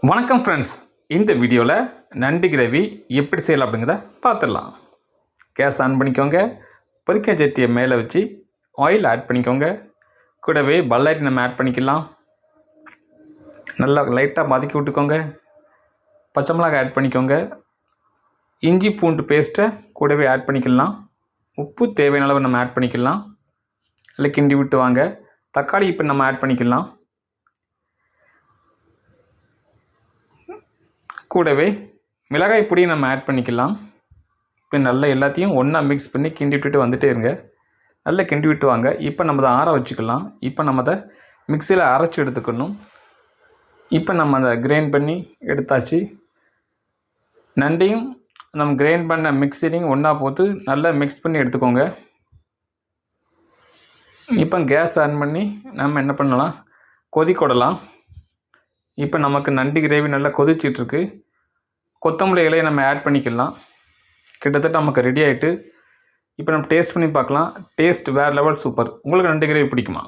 வணக்கம் ஃப்ரெண்ட்ஸ். இந்த வீடியோவில் நண்டு கிரேவி எப்படி செய்யலாம் அப்படிங்கிறத பார்த்துடலாம். கேஸ் ஆன் பண்ணிக்கோங்க. பொரிக்க சட்டியை மேலே வச்சு ஆயில் ஆட் பண்ணிக்கோங்க. கூடவே பல்லாரி நம்ம ஆட் பண்ணிக்கலாம். நல்லா லைட்டாக வதக்கி விட்டுக்கோங்க. பச்சை மிளகாய் ஆட் பண்ணிக்கோங்க. இஞ்சி பூண்டு பேஸ்ட்டை கூடவே ஆட் பண்ணிக்கலாம். உப்பு தேவையான அளவு நம்ம ஆட் பண்ணிக்கலாம். இல்லை கிண்டி விட்டு வாங்க. தக்காளி இப்போ நம்ம ஆட் பண்ணிக்கலாம். கூடவே மிளகாய் பொடியை நம்ம ஆட் பண்ணிக்கலாம். இப்போ நல்லா எல்லாத்தையும் ஒன்றா மிக்ஸ் பண்ணி கிண்டி விட்டுட்டு வந்துட்டே இருங்க. நல்லா கிண்டி விட்டு வாங்க. இப்போ நம்ம அதை ஆற வச்சுக்கலாம். இப்போ நம்ம அதை மிக்சியில் அரைச்சி எடுத்துக்கணும். இப்போ நம்ம அதை கிரைண்ட் பண்ணி எடுத்தாச்சு. நண்டையும் நம்ம கிரைண்ட் பண்ண மிக்சிலையும் ஒன்றா போட்டு நல்லா மிக்ஸ் பண்ணி எடுத்துக்கோங்க. இப்போ கேஸ் ஆன் பண்ணி நம்ம என்ன பண்ணலாம், கொதிக்கொடலாம். இப்போ நமக்கு நண்டு கிரேவி நல்லா கொதிச்சிட்ருக்கு. கொத்தமல்லி இலையை நம்ம ஆட் பண்ணிக்கலாம். கிட்டத்தட்ட நமக்கு ரெடி ஆகிட்டு இப்போ நம்ம டேஸ்ட் பண்ணி பார்க்கலாம். டேஸ்ட் வேறு லெவல், சூப்பர். உங்களுக்கு நண்டு கிரேவி பிடிக்குமா?